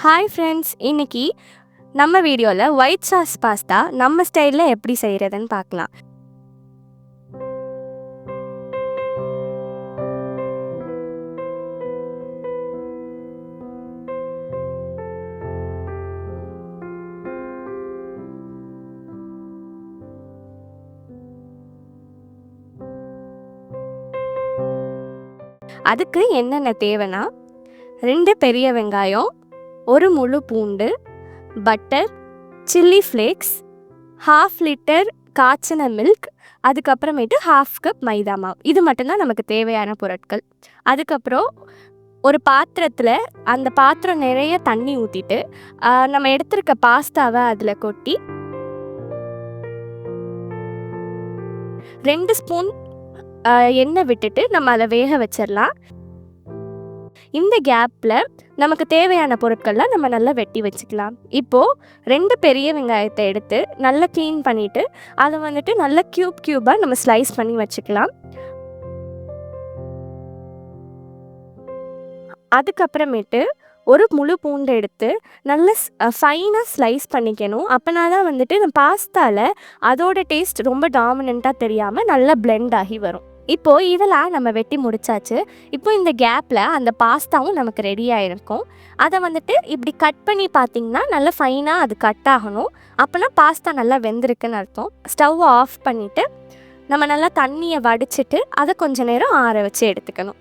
Hi friends, இன்னைக்கு நம்ம வீடியோவில் ஒயிட் சாஸ் பாஸ்தா நம்ம ஸ்டைலில் எப்படி செய்கிறதுன்னு பார்க்கலாம். அதுக்கு என்னென்ன தேவைன்னா 2 பெரிய வெங்காயம், 1 முழு பூண்டு, பட்டர், சில்லி ஃப்ளேக்ஸ், 1/2 லிட்டர் காய்ச்சின மில்க், அதுக்கப்புறமேட்டு 1/2 கப் மைதா மாவு. இது மட்டும்தான் நமக்கு தேவையான பொருட்கள். அதுக்கப்புறம் ஒரு பாத்திரத்தில் அந்த பாத்திரம் நிறைய தண்ணி ஊற்றிட்டு நம்ம எடுத்திருக்க பாஸ்தாவை அதில் கொட்டி 2 ஸ்பூன் எண்ணெய் விட்டுட்டு நம்ம அதை வேக வச்சிடலாம். இந்த கேப்பில் நமக்கு தேவையான பொருட்கள்லாம் நம்ம நல்லா வெட்டி வச்சுக்கலாம். இப்போது 2 பெரிய வெங்காயத்தை எடுத்து நல்லா க்ளீன் பண்ணிவிட்டு அதை நல்லா க்யூபாக நம்ம ஸ்லைஸ் பண்ணி வச்சுக்கலாம். அதுக்கப்புறமேட்டு ஒரு முழு பூண்டை எடுத்து நல்லா ஃபைனாக ஸ்லைஸ் பண்ணிக்கணும். அப்போனா தான் இந்த பாஸ்தாவில் அதோட டேஸ்ட் ரொம்ப டாமினண்ட்டாக தெரியாமல் நல்லா பிளெண்ட் ஆகி வரும். இப்போது இதெல்லாம் நம்ம வெட்டி முடிச்சாச்சு. இப்போ இந்த கேப்பில் அந்த பாஸ்தாவும் நமக்கு ரெடி ஆகிருக்கும். அதை இப்படி கட் பண்ணி பார்த்திங்கன்னா நல்லா ஃபைனாக அது கட் ஆகணும். அப்போனா பாஸ்தா நல்லா வெந்திருக்குன்னு அர்த்தம். ஸ்டவ்வை ஆஃப் பண்ணிவிட்டு நம்ம நல்லா தண்ணியை வடிச்சிட்டு அதை கொஞ்சம் நேரம் ஆற வச்சு எடுத்துக்கணும்.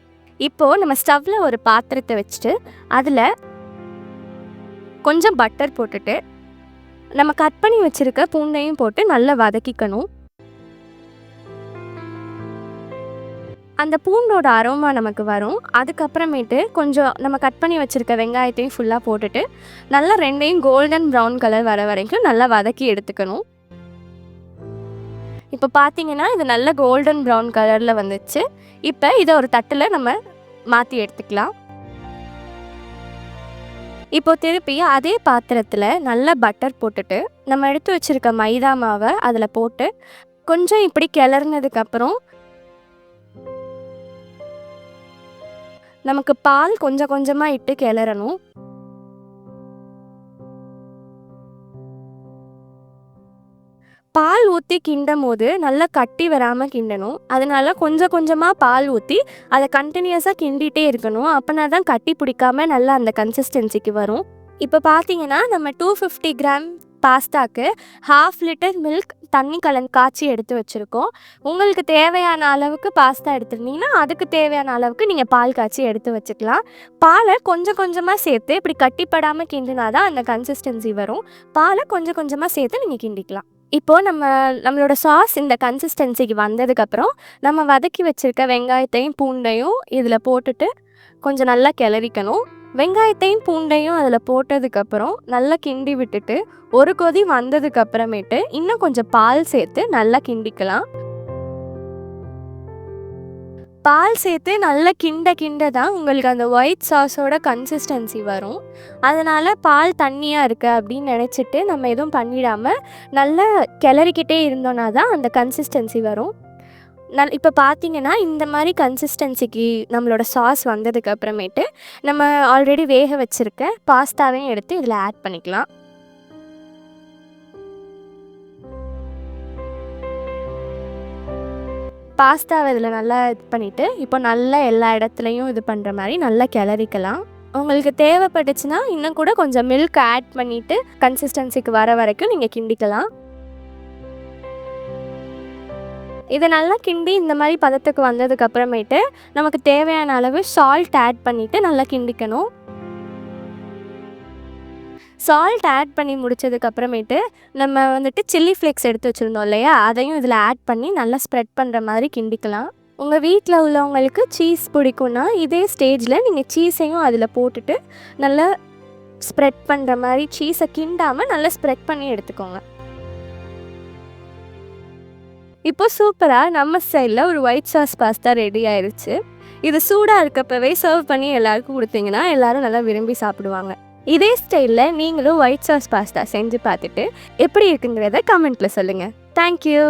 இப்போது நம்ம ஸ்டவ்வில் ஒரு பாத்திரத்தை வச்சுட்டு அதில் கொஞ்சம் பட்டர் போட்டுட்டு நம்ம கட் பண்ணி வச்சுருக்க பூண்டையும் போட்டு நல்லா வதக்கிக்கணும். அந்த பூண்டோட அரோமா நமக்கு வரும். அதுக்கப்புறமேட்டு கொஞ்சம் நம்ம கட் பண்ணி வச்சுருக்க வெங்காயத்தையும் ஃபுல்லாக போட்டுட்டு நல்லா 2யும் கோல்டன் ப்ரௌன் கலர் வர வரைக்கும் நல்லா வதக்கி எடுத்துக்கணும். இப்போ பார்த்தீங்கன்னா இது நல்ல கோல்டன் ப்ரௌன் கலரில் வந்துச்சு. இப்போ இதை ஒரு தட்டில் நம்ம மாற்றி எடுத்துக்கலாம். இப்போ திருப்பி அதே பாத்திரத்தில் நல்லா பட்டர் போட்டுட்டு நம்ம எடுத்து வச்சுருக்க மைதா மாவை அதில் போட்டு கொஞ்சம் இப்படி கிளறினதுக்கப்புறம் நமக்கு பால் கொஞ்சம் கொஞ்சமாக இட்டு கிளறணும். பால் ஊற்றி கிண்டும் போது நல்லா கட்டி வராமல் கிண்டணும். அதனால கொஞ்சம் கொஞ்சமாக பால் ஊற்றி அதை கண்டினியூஸாக கிண்டிகிட்டே இருக்கணும். அப்போனா தான் கட்டி பிடிக்காம நல்லா அந்த கன்சிஸ்டன்சிக்கு வரும். இப்போ பார்த்தீங்கன்னா நம்ம 250 கிராம் பாஸ்தாக்கு 1/2 லிட்டர் மில்க் தண்ணி காய்ச்சி எடுத்து வச்சுருக்கோம். உங்களுக்கு தேவையான அளவுக்கு பாஸ்தா எடுத்துருந்தீங்கன்னா அதுக்கு தேவையான அளவுக்கு நீங்கள் பால் காய்ச்சி எடுத்து வச்சுக்கலாம். பாலை கொஞ்சம் கொஞ்சமாக சேர்த்து இப்படி கட்டிப்படாமல் கிண்டினா தான் அந்த கன்சிஸ்டன்சி வரும். பாலை கொஞ்சம் கொஞ்சமாக சேர்த்து நீங்கள் கிண்டிக்கலாம். இப்போது நம்மளோட சாஸ் இந்த கன்சிஸ்டன்சிக்கு வந்ததுக்கப்புறம் நம்ம வதக்கி வச்சுருக்க வெங்காயத்தையும் பூண்டையும் இதில் போட்டுட்டு கொஞ்சம் நல்லா கிளறிக்கணும். வெங்காயத்தையும் பூண்டையும் அதில் போட்டதுக்கப்புறம் நல்லா கிண்டி விட்டுட்டு ஒரு கொதி வந்ததுக்கப்புறமேட்டு இன்னும் கொஞ்சம் பால் சேர்த்து நல்லா கிண்டிக்கலாம். பால் சேர்த்து நல்லா கிண்ட தான் உங்களுக்கு அந்த ஒயிட் சாஸோட கன்சிஸ்டன்சி வரும். அதனால் பால் தண்ணியாக இருக்குது அப்படின்னு நினச்சிட்டு நம்ம எதுவும் பண்ணிடாமல் நல்லா கிளறிக்கிட்டே இருந்தோன்னா தான் அந்த கன்சிஸ்டன்சி வரும். இப்போ பார்த்தீங்கன்னா இந்த மாதிரி கன்சிஸ்டன்சிக்கு நம்மளோட சாஸ் வந்ததுக்கப்புறமேட்டு நம்ம ஆல்ரெடி வேக வச்சுருக்க பாஸ்தாவையும் எடுத்து இதில் ஆட் பண்ணிக்கலாம். பாஸ்தாவை இதில் நல்லா இது பண்ணிவிட்டு இப்போ நல்லா எல்லா இடத்துலையும் இது பண்ணுற மாதிரி நல்லா கிளறிக்கலாம். உங்களுக்கு தேவைப்பட்டுச்சுன்னா இன்னும் கூட கொஞ்சம் மில்க் ஆட் பண்ணிவிட்டு கன்சிஸ்டன்சிக்கு வர வரைக்கும் நீங்கள் கிண்டிக்கலாம். இதை நல்லா கிண்டி இந்த மாதிரி பதத்துக்கு வந்ததுக்கப்புறமேட்டு நமக்கு தேவையான அளவு சால்ட் ஆட் பண்ணிவிட்டு நல்லா கிண்டிக்கணும். சால்ட் ஆட் பண்ணி முடித்ததுக்கப்புறமேட்டு நம்ம சில்லி ஃப்ளேக்ஸ் எடுத்து வச்சுருந்தோம் இல்லையா, அதையும் இதில் ஆட் பண்ணி நல்லா ஸ்ப்ரெட் பண்ணுற மாதிரி கிண்டிக்கலாம். உங்கள் வீட்டில் உள்ளவங்களுக்கு சீஸ் பிடிக்கும்னா இதே ஸ்டேஜில் நீங்கள் சீஸையும் அதில் போட்டுட்டு நல்லா ஸ்ப்ரெட் பண்ணுற மாதிரி சீஸை கிண்டாமல் நல்லா ஸ்ப்ரெட் பண்ணி எடுத்துக்கோங்க. இப்போ சூப்பராக நம்ம ஸ்டைலில் ஒரு ஒயிட் சாஸ் பாஸ்தா ரெடி ஆயிடுச்சு. இது சூடாக இருக்கப்பவே சர்வ் பண்ணி எல்லாருக்கும் கொடுத்தீங்கன்னா எல்லோரும் நல்லா விரும்பி சாப்பிடுவாங்க. இதே ஸ்டைலில் நீங்களும் ஒயிட் சாஸ் பாஸ்தா செஞ்சு பார்த்துட்டு எப்படி இருக்குங்கிறத கமெண்ட்டில் சொல்லுங்கள். தேங்க்யூ.